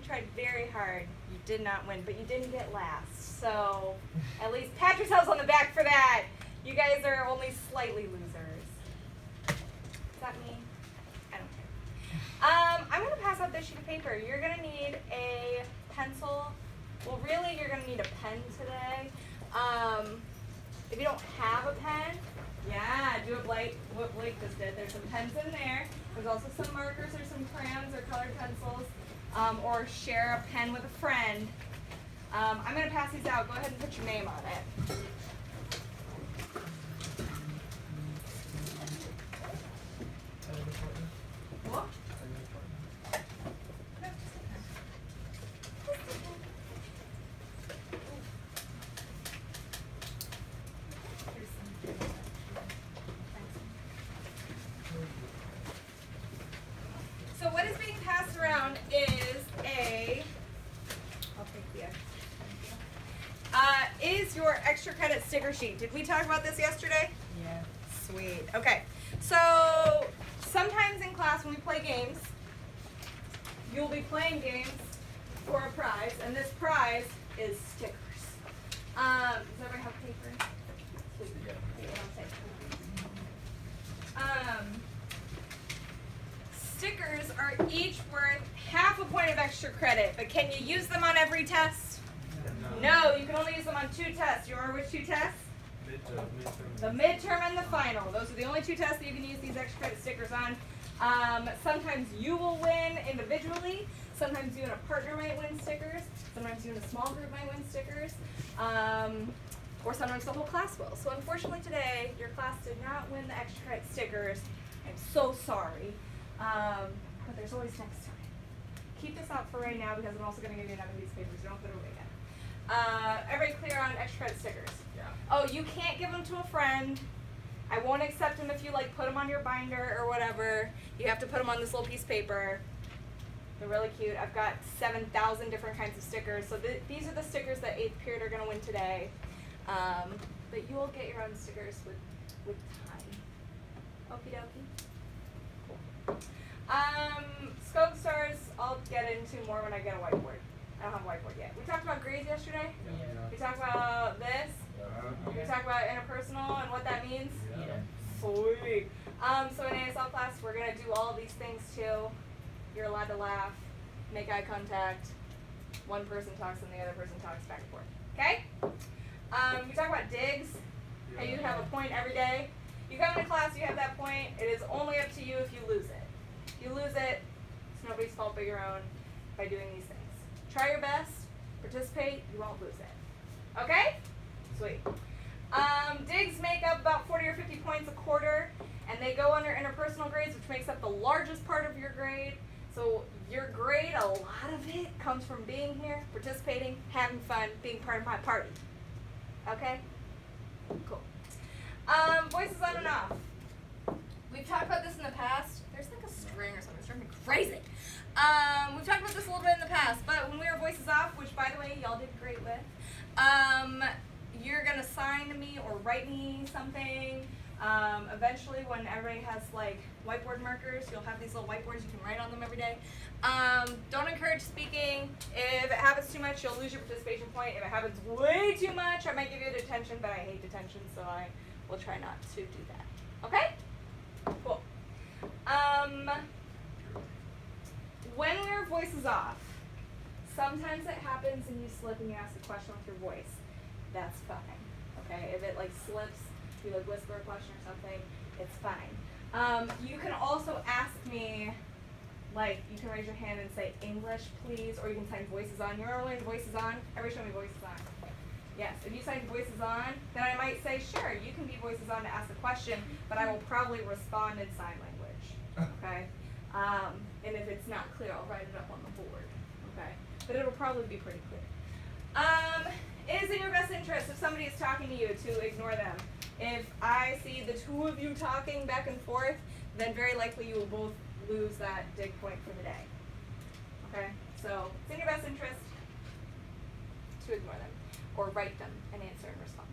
tried very hard. You did not win, but you didn't get last. So at least pat yourselves on the back for that. You guys are only slightly losers. Is that me? I don't care. I'm going to pass out this sheet of paper. You're going to need a pencil. Well, really, you're going to need a pen today. If you don't have a pen, yeah, do what Blake just did. There's some pens in there. There's also some markers or some crayons or colored pencils. Or share a pen with a friend. I'm going to pass these out. Go ahead and put your name on it. What? So what is being passed around is is your extra credit sticker sheet. Did we talk about this yesterday? Yeah. Sweet. Okay. So sometimes in class when we play games, you'll be playing games for a prize, and this prize is stickers. Does everybody have paper? Sweet. Stickers are each worth half a point of extra credit, but can you use them on every test? No, you can only use them on 2 tests. You remember which 2 tests? The midterm and the final. Those are the only 2 tests that you can use these extra credit stickers on. Sometimes you will win individually. Sometimes you and a partner might win stickers. Sometimes you and a small group might win stickers. Or sometimes the whole class will. So unfortunately today, your class did not win the extra credit stickers. I'm so sorry. But there's always next time. Keep this out for right now because I'm also going to give you another piece of paper, so don't put it away yet. Everybody clear on extra credit stickers? Yeah. Oh, you can't give them to a friend. I won't accept them if you like put them on your binder or whatever. You have to put them on this little piece of paper. They're really cute. I've got 7,000 different kinds of stickers. So these are the stickers that 8th period are going to win today. But you will get your own stickers with time. Okie dokie. Cool. Scope stars, I'll get into more when I get a whiteboard. I don't have a whiteboard yet. We talked about grades yesterday. Yeah. We talked about this. We talked about interpersonal and what that means. Yeah. Sweet. So in ASL class, we're going to do all these things too. You're allowed to laugh, make eye contact. One person talks and the other person talks back and forth. Okay? We talk about digs. How you have a point every day. You come into class, you have that point. It is only up to you if you lose it. If you lose it, it's nobody's fault but your own by doing these things. Try your best, participate, you won't lose it. Okay? Sweet. Digs make up about 40 or 50 points a quarter, and they go under interpersonal grades, which makes up the largest part of your grade. So your grade, a lot of it comes from being here, participating, having fun, being part of my party. Okay? Cool. Voices on and off. We've talked about this in the past. There's like a string or something. It's driving me crazy. We've talked about this a little bit in the past, but when we were voices off, which by the way, y'all did great with, you're going to sign to me or write me something. Eventually, when everybody has like whiteboard markers, you'll have these little whiteboards you can write on them every day. Don't encourage speaking. If it happens too much, you'll lose your participation point. If it happens way too much, I might give you a detention, but I hate detention, so I will try not to do that. Okay? Cool. When your voice is off, sometimes it happens and you slip and you ask a question with your voice. That's fine. Okay? If it like slips, you like whisper a question or something, it's fine. You can also ask me, like, you can raise your hand and say English, please, or you can sign voices on. You're only voices on. Everybody show me voices on. Yes, if you sign voices on, then I might say, sure, you can be voices on to ask a question, but I will probably respond in sign language. Okay? And if it's not clear, I'll write it up on the board. Okay? But it'll probably be pretty clear. It is in your best interest if somebody is talking to you to ignore them. If I see the two of you talking back and forth, then very likely you will both lose that dig point for the day. Okay? So it's in your best interest to ignore them or write them and answer in response.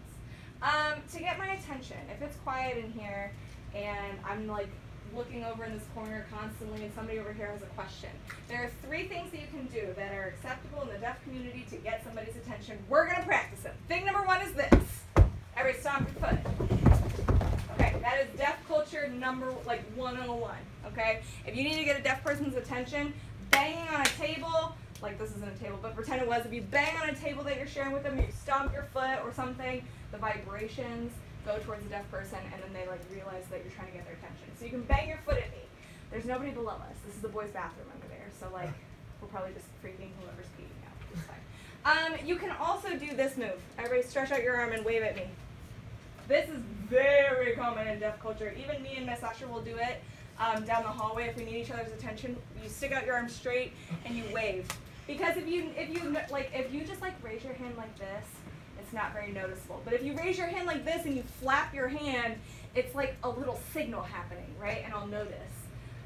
To get my attention, if it's quiet in here and I'm like looking over in this corner constantly and somebody over here has a question. There are 3 things that you can do that are acceptable in the deaf community to get somebody's attention. We're going to practice them. Thing number 1 is this. Everybody stomp your foot. Okay, that is deaf culture number 101. Okay? If you need to get a deaf person's attention, banging on a table, like this isn't a table, but pretend it was. If you bang on a table that you're sharing with them, you stomp your foot or something, the vibrations go towards the deaf person, and then they realize that you're trying to get their attention. So you can bang your foot at me. There's nobody below us. This is the boys' bathroom under there. So we're probably just freaking whoever's peeing out. It's fine. You can also do this move. Everybody stretch out your arm and wave at me. This is very common in deaf culture. Even me and Miss Usher will do it down the hallway if we need each other's attention. You stick out your arm straight and you wave. Because if you just raise your hand like this, it's not very noticeable. But if you raise your hand like this and you flap your hand, it's like a little signal happening, right? And I'll notice.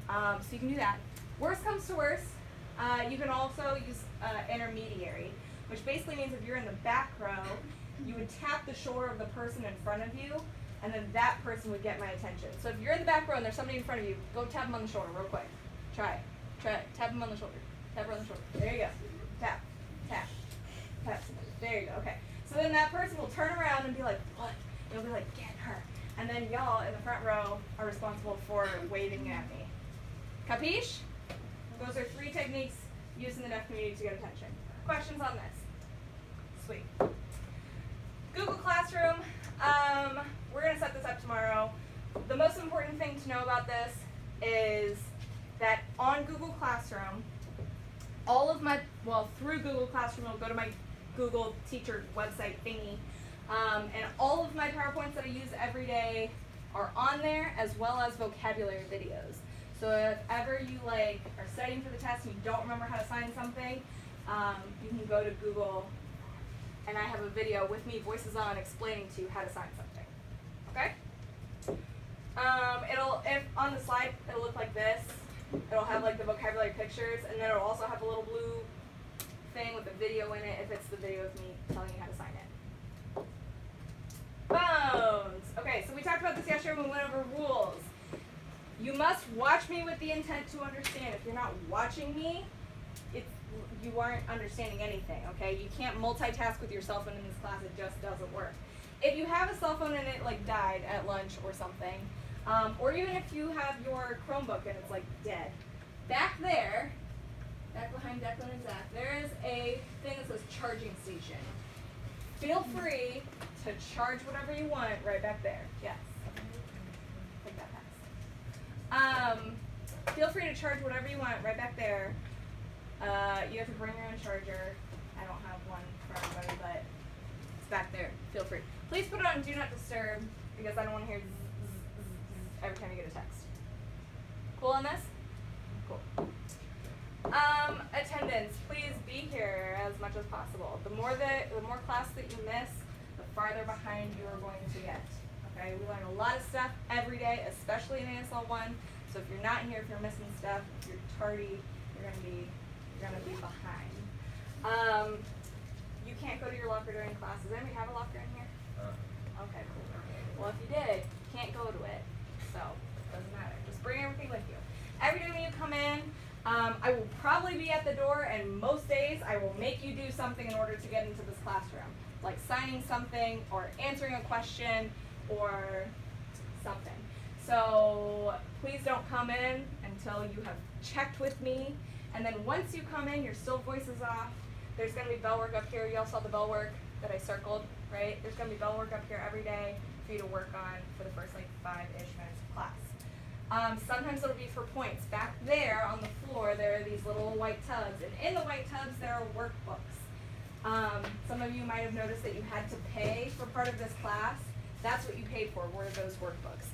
So you can do that. Worst comes to worst, you can also use intermediary, which basically means if you're in the back row, you would tap the shoulder of the person in front of you, and then that person would get my attention. So if you're in the back row and there's somebody in front of you, go tap them on the shoulder real quick. Try it. Tap them on the shoulder. Tap her on the shoulder. There you go. Tap. Tap. Tap somebody. There you go. Okay. So then that person will turn around and be like, what? And you'll be like, get her. And then y'all in the front row are responsible for waving at me. Capiche? Those are 3 techniques used in the deaf community to get attention. Questions on this? Sweet. Google Classroom. We're going to set this up tomorrow. The most important thing to know about this is that on Google Classroom, through Google Classroom, I'll go to my Google teacher website thingy, and all of my PowerPoints that I use every day are on there, as well as vocabulary videos. So if ever you are studying for the test and you don't remember how to sign something, you can go to Google, and I have a video with me, voices on, explaining to you how to sign something. Okay? If on the slide, it'll look like this. It'll have the vocabulary pictures, and then it'll also have a little blue thing with a video in it if it's the video of me telling you how to sign it. Bones. Okay, so we talked about this yesterday when we went over rules. You must watch me with the intent to understand. If you're not watching me, you aren't understanding anything, okay? You can't multitask with your cell phone in this class. It just doesn't work. If you have a cell phone and it died at lunch or something, or even if you have your Chromebook and it's dead, back there, back behind Declan and Zach, there is a thing that says charging station. Feel free to charge whatever you want right back there. Yes. Take that pass. Feel free to charge whatever you want right back there. You have to bring your own charger. I don't have one for everybody, but it's back there. Feel free. Please put it on Do Not Disturb because I don't want to hear zzz, zzz, zzz every time you get a text. Cool on this? Cool. Attendance. Please be here as much as possible. The more class that you miss, the farther behind you are going to get. Okay? We learn a lot of stuff every day, especially in ASL 1. So if you're not here, if you're missing stuff, if you're tardy, you're gonna be behind. You can't go to your locker during class. Does anybody have a locker in here? Okay, cool. Well, if you did, you can't go to it. So it doesn't matter. Just bring everything with you. Every day when you come in, I will probably be at the door, and most days I will make you do something in order to get into this classroom, like signing something or answering a question or something. So please don't come in until you have checked with me. And then once you come in, your still voices off. There's going to be bell work up here. You all saw the bell work that I circled, right? There's going to be bell work up here every day for you to work on for the first 5-ish minutes of class. Sometimes it'll be for points. Back there on the floor, there are these little white tubs. And in the white tubs, there are workbooks. Some of you might have noticed that you had to pay for part of this class. That's what you paid for, were those workbooks.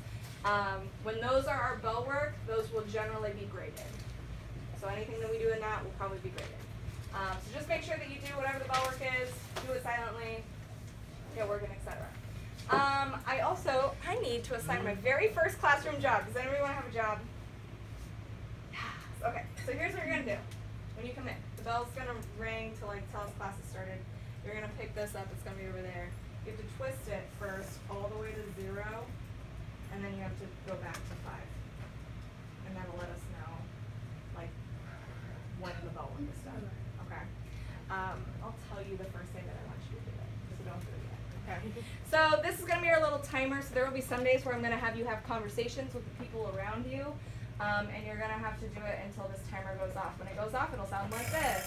When those are our bell work, those will generally be graded. So anything that we do in that will probably be graded. So just make sure that you do whatever the bell work is, do it silently, get working, etc. I need to assign my very first classroom job. Does anybody want to have a job? Okay, so here's what you're going to do when you come in. The bell's going to ring to tell us class has started. You're going to pick this up. It's going to be over there. You have to twist it first all the way to 0, and then you have to go back to 5. and then let us know, like, when the bell work is done. Okay. I'll tell you the first thing that I want you to do it, so don't do it yet. Okay. So this is gonna be our little timer. So there will be some days where I'm gonna have you have conversations with the people around you, and you're gonna have to do it until this timer goes off. When it goes off, it'll sound like this.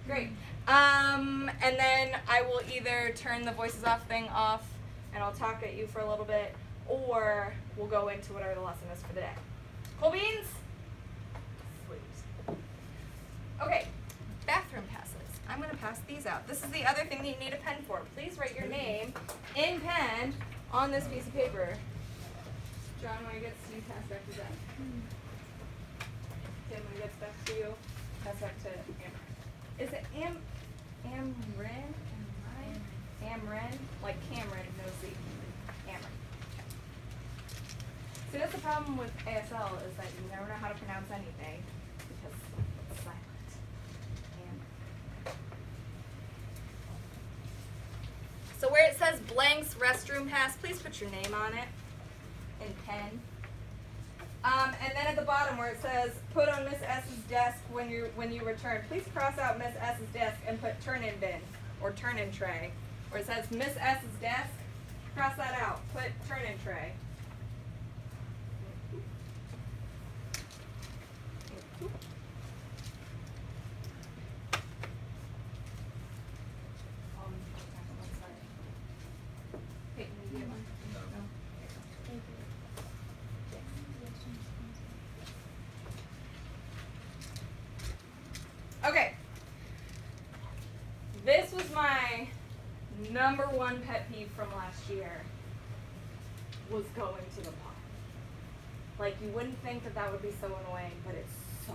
Great. And then I will either turn the voices off thing off, and I'll talk at you for a little bit, or we'll go into whatever the lesson is for the day. Cool beans? Sweet. Okay, bathroom passes. I'm going to pass these out. This is the other thing that you need a pen for. Please write your name in pen on this piece of paper. John, when it gets to you, pass back to Zach. Tim, when it gets back to you, pass back to Amber. Is it Amrin? Amrin? Like Cameron, no Z. Amrin. Okay. See, that's the problem with ASL is that you never know how to pronounce anything because it's silent. Amrin. So where it says blanks restroom pass, please put your name on it in pen. And then at the bottom where it says put on Miss S's desk when you return, please cross out Miss S's desk and put turn in bin or turn in tray. Where it says Miss S's desk, cross that out, put turn in tray. Okay. This was my number one pet peeve from last year, was going to the pub. Like, you wouldn't think that that would be so annoying, but it's so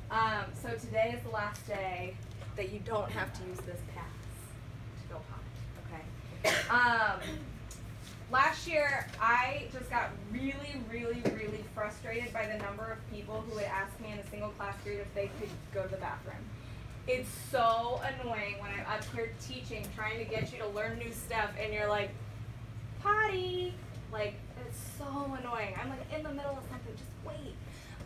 bad. So today is the last day that you don't have to use this pass to go potty, okay? Last year, I just got really, really, really frustrated by the number of people who would ask me in a single class period if they could go to the bathroom. It's so annoying when I'm up here teaching, trying to get you to learn new stuff, and you're like, potty. Like, it's so annoying. I'm like in the middle of something, just wait.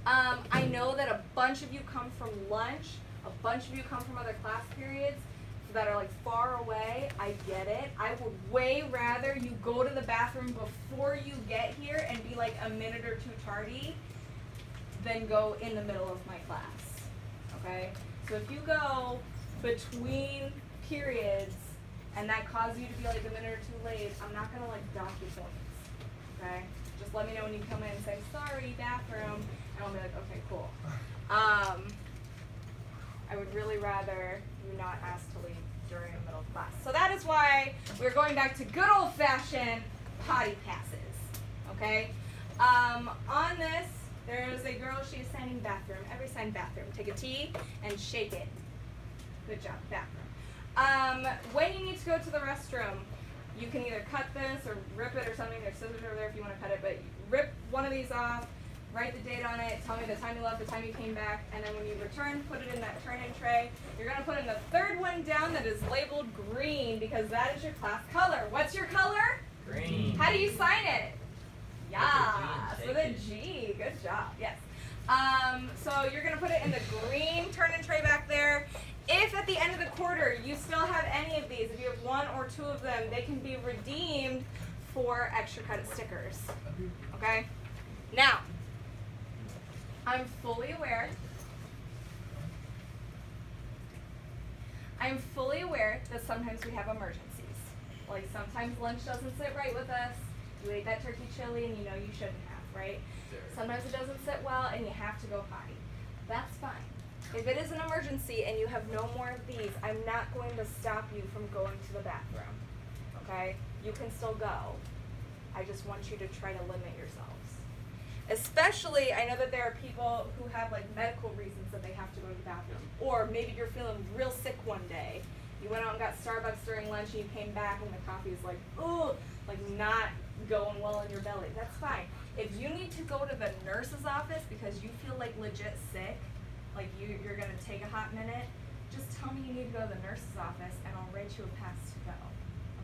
I know that a bunch of you come from lunch, a bunch of you come from other class periods that are like far away. I get it. I would way rather you go to the bathroom before you get here and be like a minute or two tardy than go in the middle of my class, okay? So if you go between periods and that causes you to be like a minute or two late, I'm not gonna like dock your points, okay? Just let me know when you come in and say, sorry, bathroom, and I'll be like, okay, cool. I would really rather you not ask to leave during the middle of class. So that is why we're going back to good old-fashioned potty passes, okay? On this, there is a girl, she is signing bathroom. Every sign bathroom. Take a T and shake it. Good job, bathroom. When you need to go to the restroom, you can either cut this or rip it or something. There's scissors over there if you want to cut it, but rip one of these off, write the date on it, tell me the time you left, the time you came back, and then when you return, put it in that turn-in tray. You're going to put in the third one down that is labeled green because that is your class color. What's your color? Green. How do you sign it? Yeah, with a G. Good job. Yes. So you're going to put it in the green turn-in tray back there. If at the end of the quarter you still have any of these, if you have one or two of them, they can be redeemed for extra credit stickers. Okay? Now, I'm fully aware that sometimes we have emergencies. Like sometimes lunch doesn't sit right with us. You ate that turkey chili and you know you shouldn't have, right? Sure. Sometimes it doesn't sit well and you have to go potty. That's fine. If it is an emergency and you have no more of these, I'm not going to stop you from going to the bathroom, okay? You can still go. I just want you to try to limit yourselves. Especially, I know that there are people who have like medical reasons that they have to go to the bathroom. Or maybe you're feeling real sick one day. You went out and got Starbucks during lunch and you came back and the coffee is like, ooh, like not going well in your belly. That's fine. If you need to go to the nurse's office because you feel like legit sick, like you're gonna take a hot minute, just tell me you need to go to the nurse's office and I'll write you a pass to go.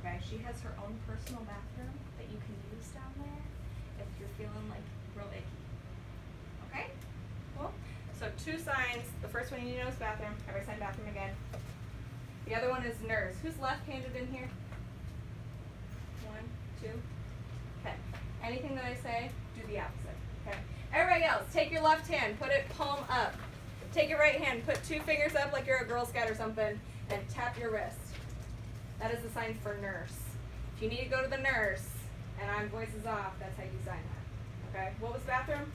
Okay? She has her own personal bathroom that you can use down there. if you're feeling like real icky. Okay? Cool? So 2 signs. The first one you need to know is bathroom. Everybody sign bathroom again. The other one is nurse. Who's left-handed in here? 1, 2. Okay. Anything that I say, do the opposite. Okay. Everybody else, take your left hand, put it palm up. Take your right hand, put 2 fingers up like you're a Girl Scout or something, and tap your wrist. That is the sign for nurse. If you need to go to the nurse, and I'm voices off, that's how you sign that. Okay? What was bathroom?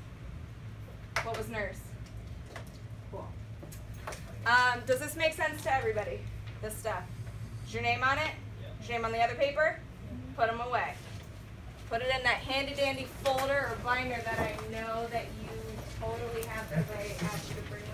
What was nurse? Cool. Does this make sense to everybody? This stuff. Is your name on it? Is your name on the other paper? Put them away. Put it in that handy dandy folder or binder that I know that you totally have because I asked you to bring one.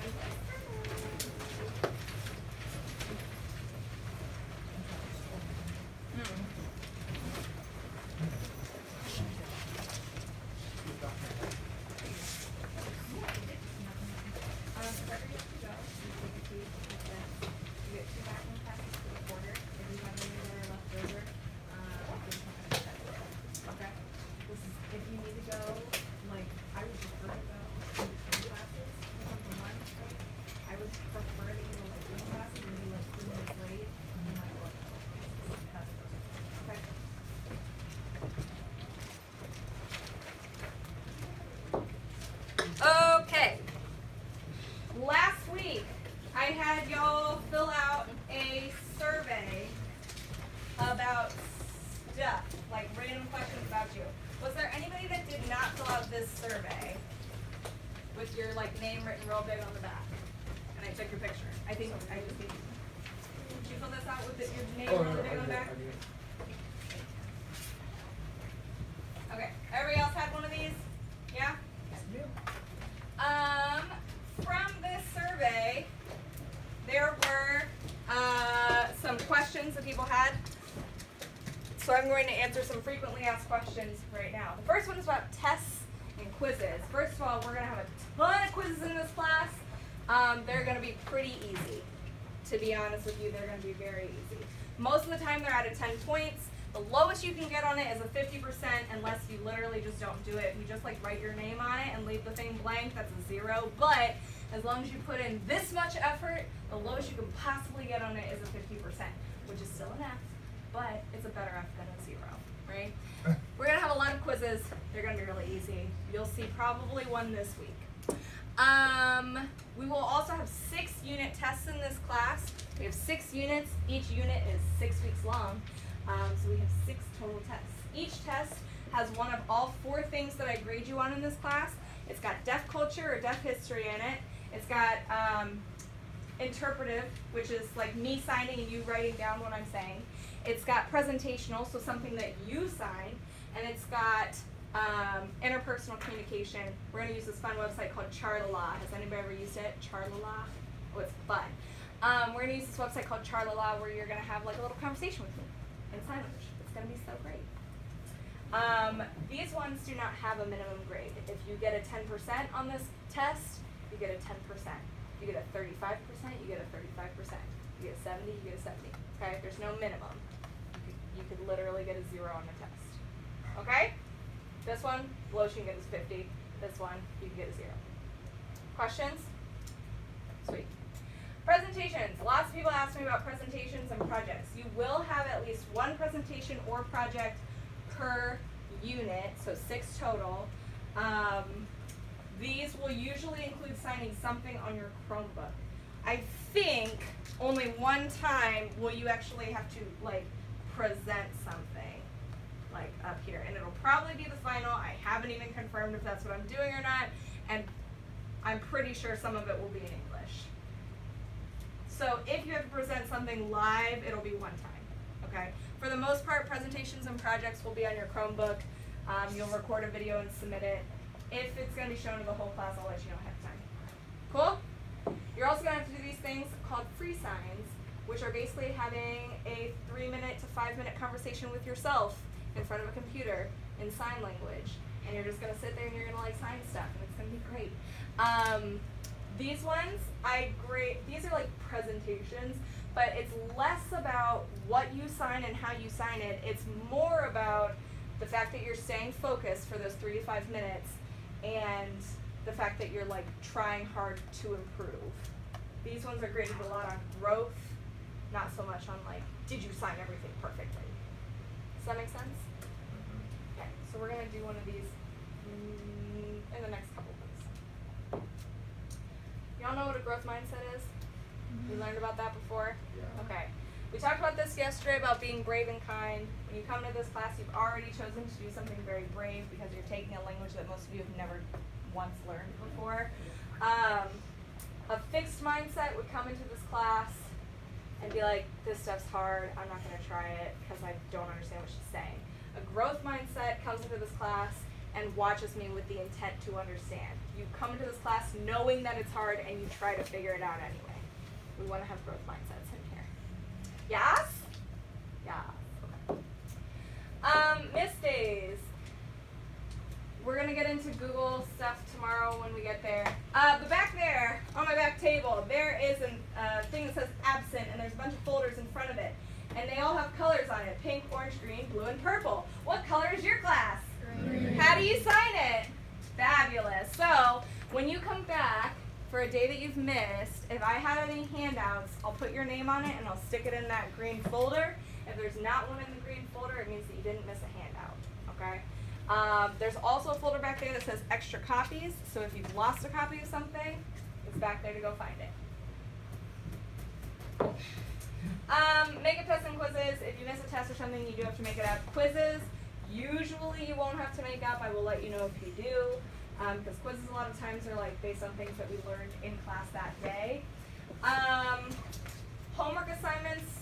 Okay. Last week, I had y'all fill out a survey about stuff, like random questions about you. Was there anybody that did not fill out this survey with your name written real big on the back? And I took your picture. I think I just did. Did you fill this out with your name really big on the back? Okay. Everybody else had one of these? Yeah? From this survey, there were some questions that people had. So I'm going to answer some frequently asked questions right now. The first one is about tests and quizzes. First of all, we're going to have a ton of quizzes in this class. They're going to be pretty easy. To be honest with you, they're going to be very easy. Most of the time, they're out of 10 points. The lowest you can get on it is a 50% unless you literally just don't do it. If you just write your name on it and leave the thing blank, that's a 0. But as long as you put in this much effort, the lowest you can possibly get on it is a 50%, which is still an F, but it's a better F than a 0, right? We're going to have a lot of quizzes. They're going to be really easy. You'll see probably one this week. We will also have 6 unit tests in this class. We have 6 units. Each unit is 6 weeks long. So we have 6 total tests. Each test has one of all 4 things that I grade you on in this class. It's got deaf culture or deaf history in it. It's got interpretive, which is like me signing and you writing down what I'm saying. It's got presentational, so something that you sign. And it's got interpersonal communication. We're going to use this fun website called Charlala. Has anybody ever used it? Charlala? Oh, it's fun. We're going to use this website called Charlala where you're going to have a little conversation with me in sign language. It's going to be so great. These ones do not have a minimum grade. If you get a 10% on this test, you get a 10%. You get a 35%, you get a 35%. You get a 70, you get a 70. Okay? There's no minimum. You could literally get a 0 on the test. Okay? This one, lowest you can get is 50. This one, you can get a 0. Questions? Sweet. Presentations. Lots of people ask me about presentations and projects. You will have at least 1 presentation or project per unit, so 6 total. These will usually include signing something on your Chromebook. I think only one time will you actually have to present something up here, and it'll probably be the final. I haven't even confirmed if that's what I'm doing or not, and I'm pretty sure some of it will be in English. So if you have to present something live, it'll be one time, okay? For the most part, presentations and projects will be on your Chromebook. You'll record a video and submit it. If it's going to be shown to the whole class, I'll let you know ahead of time. Cool? You're also going to have to do these things called free signs, which are basically having a 3-minute to 5-minute conversation with yourself in front of a computer in sign language. And you're just going to sit there and you're going to sign stuff, and it's going to be great. These ones, these are presentations, but it's less about what you sign and how you sign it. It's more about the fact that you're staying focused for those 3 to 5 minutes, and the fact that you're like trying hard to improve. These ones are graded a lot on growth, not so much on like, did you sign everything perfectly? Does that make sense? Okay, so we're gonna do one of these in the next couple weeks. Y'all know what a growth mindset is? We learned about that before? Yeah. Okay. We talked about this yesterday about being brave and kind. When you come to this class, you've already chosen to do something very brave because you're taking a language that most of you have never once learned before. A fixed mindset would come into this class and be like, this stuff's hard, I'm not going to try it because I don't understand what she's saying. A growth mindset comes into this class and watches me with the intent to understand. You come into this class knowing that it's hard and you try to figure it out anyway. We want to have growth mindsets in here. Yes? Yeah. Okay. Miss days. We're going to get into Google stuff tomorrow when we get there. But back there, on my back table, there is a thing that says absent, and there's a bunch of folders in front of it. And they all have colors on it, pink, orange, green, blue, and purple. What color is your class? Green. How do you sign it? Fabulous. So, when you come back for a day that you've missed, if I have any handouts, I'll put your name on it and I'll stick it in that green folder. If there's not one in the green folder, it means that you didn't miss a handout, okay? There's also a folder back there that says extra copies, so if you've lost a copy of something, it's back there to go find it. Makeup tests and quizzes. If you miss a test or something, you do have to make it up. Quizzes, usually you won't have to make up. I will let you know if you do, because quizzes a lot of times are like based on things that we learned in class that day. Homework assignments,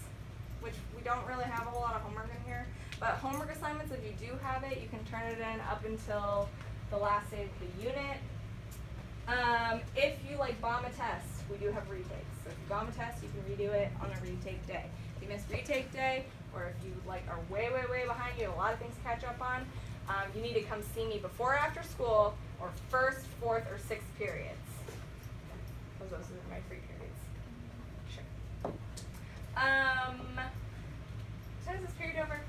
which we don't really have a whole lot of homework in here, but homework assignments, if you do have it, you can turn it in up until the last day of the unit. If you like bomb a test, we do have retakes. So if you bomb a test, you can redo it on a retake day. If you miss retake day, or if you like are way behind, you have a lot of things to catch up on, you need to come see me before or after school, or first, fourth, or sixth periods. Those are my free periods. Sure. So is this period over?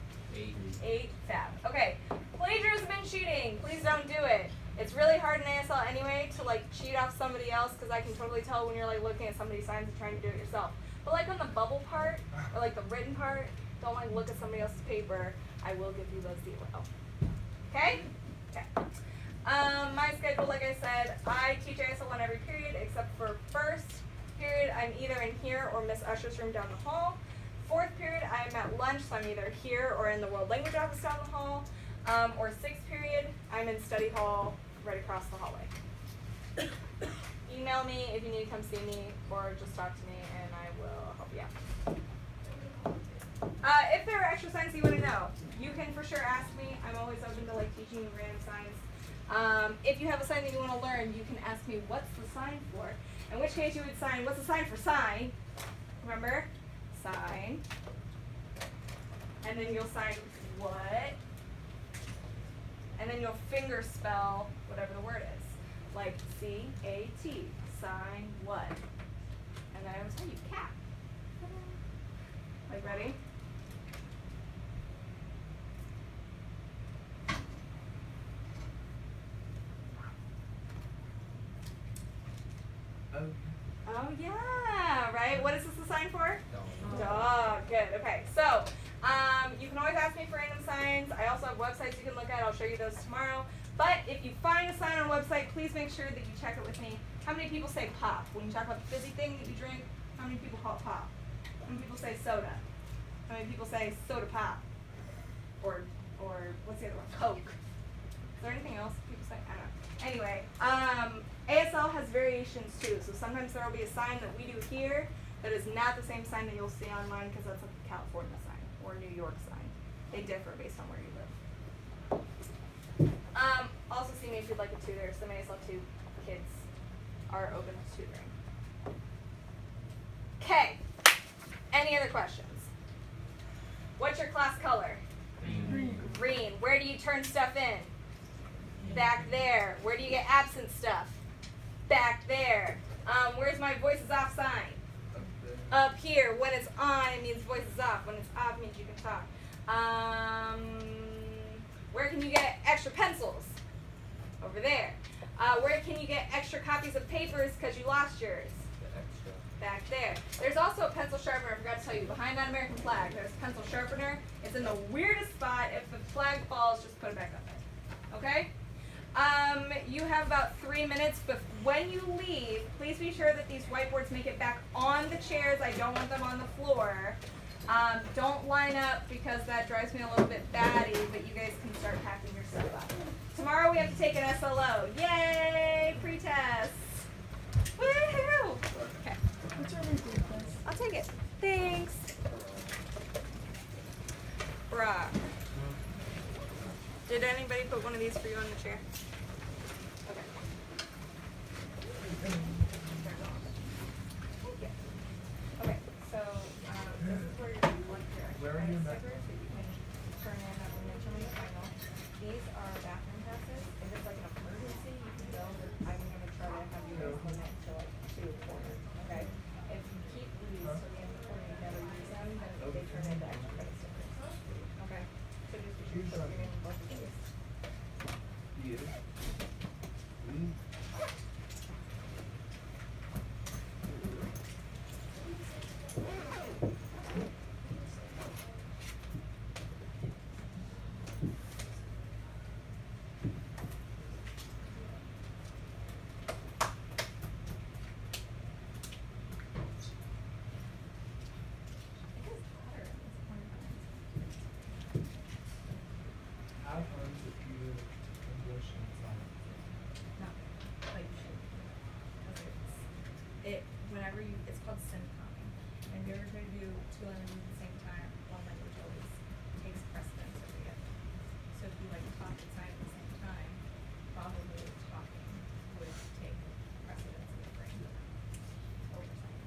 8. Fab. Okay. Plagiarism and cheating. Please don't do it. It's really hard in ASL anyway to like cheat off somebody else, because I can totally tell when you're like looking at somebody's signs and trying to do it yourself. But like on the bubble part, or like the written part, don't like look at somebody else's paper. I will give you the 0. Okay? Okay. My schedule, like I said, I teach ASL on every period except for first period. I'm either in here or Miss Usher's room down the hall. Fourth period, I'm at lunch, so I'm either here or in the World Language Office down the hall. Or sixth period, I'm in study hall right across the hallway. Email me if you need to come see me, or just talk to me and I will help you out. If there are extra signs you want to know, you can for sure ask me. I'm always open to like teaching you random signs. If you have a sign that you want to learn, you can ask me what's the sign for. In which case you would sign, what's the sign for sign? Remember? Sign. And then you'll sign what? And then you'll finger spell whatever the word is. Like C-A-T. Sign what? And then I will tell you cat. Like ready? Oh yeah, right? What is this a sign for? Dog. Good. Okay. So, you can always ask me for random signs. I also have websites you can look at. I'll show you those tomorrow. But if you find a sign on a website, please make sure that you check it with me. How many people say pop? When you talk about the fizzy thing that you drink, how many people call it pop? How many people say soda? How many people say soda pop? Or what's the other one? Coke. Is there anything else people say? I don't know. Anyway, ASL has variations too. So sometimes there will be a sign that we do here that is not the same sign that you'll see online, because that's a California sign or a New York sign. They differ based on where you live. Also see me if you'd like a tutor. Some ASL 2 kids are open to tutoring. Okay. Any other questions? What's your class color? Green. Green. Where do you turn stuff in? Back there. Where do you get absent stuff? Back there. Where's my voice is off sign? Up here. When it's on, it means voice is off. When it's off, it means you can talk. Where can you get extra pencils? Over there. Where can you get extra copies of papers because you lost yours? Back there. There's also a pencil sharpener, I forgot to tell you, behind that American flag. There's a pencil sharpener. It's in the weirdest spot. If the flag falls, just put it back up there. Okay? You have about 3 minutes, but when you leave, please be sure that these whiteboards make it back on the chairs. I don't want them on the floor. Don't line up because that drives me a little bit batty, but you guys can start packing your stuff up. Tomorrow we have to take an SLO. Yay! Pre-test. Woohoo! Okay. What's your name, please? I'll take it. Thanks. Brock. Did anybody put one of these for you on the chair? Okay. Thank you. Okay, so this is where your blood pressure. Where are you in that? Stickers that you can turn in eventually. Final. These are bathroom passes. If it's like an emergency, you can go. I'm gonna try to have you guys limit to like 2 quarters. Okay. If you keep these till the end of the quarter, you never use them, then they turn into extra credit stickers. Okay. So just be sure you're getting both of these. How hard is it for you English and science? No, like you should. Whenever you, it's called synchrony. And you're trying to do 2 languages at the same time, one language always takes precedence over the other. So if you like talk and sign at the same time, probably talking would take precedence in your brain over signing.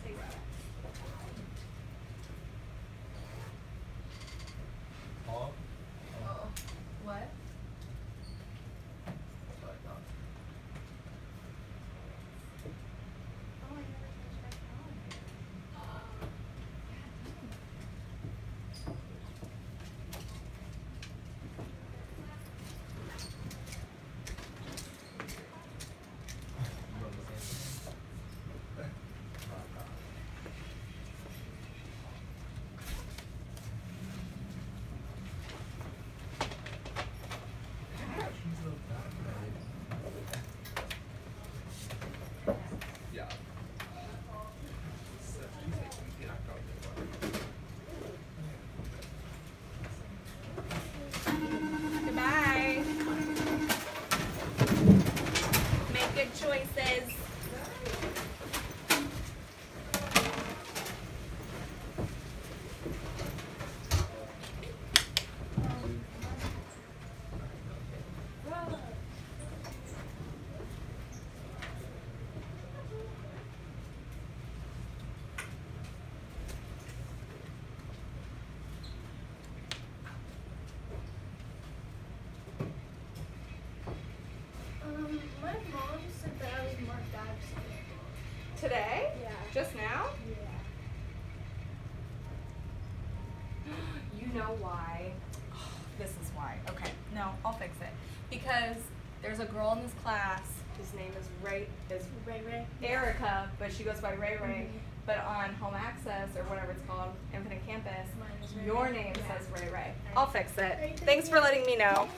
Take that. Paul? Oh, what? That's what I thought. Oh, I never changed my calendar. You wrote the same thing? She's so bad, right? Yeah. So she's like, we cannot go Goodbye. Make good choices. My mom said that I was marked absent. Today? Yeah. Just now? Yeah. You know why? This is why. Okay, no, I'll fix it. Because there's a girl in this class whose name is Ray Ray. Erica, but she goes by Ray Ray. Mhm. But on Home Access or whatever it's called, Infinite Campus, Mine is Ray your Ray. name Yeah. says Ray Ray. Right. I'll fix it. Right, Thanks for letting me know.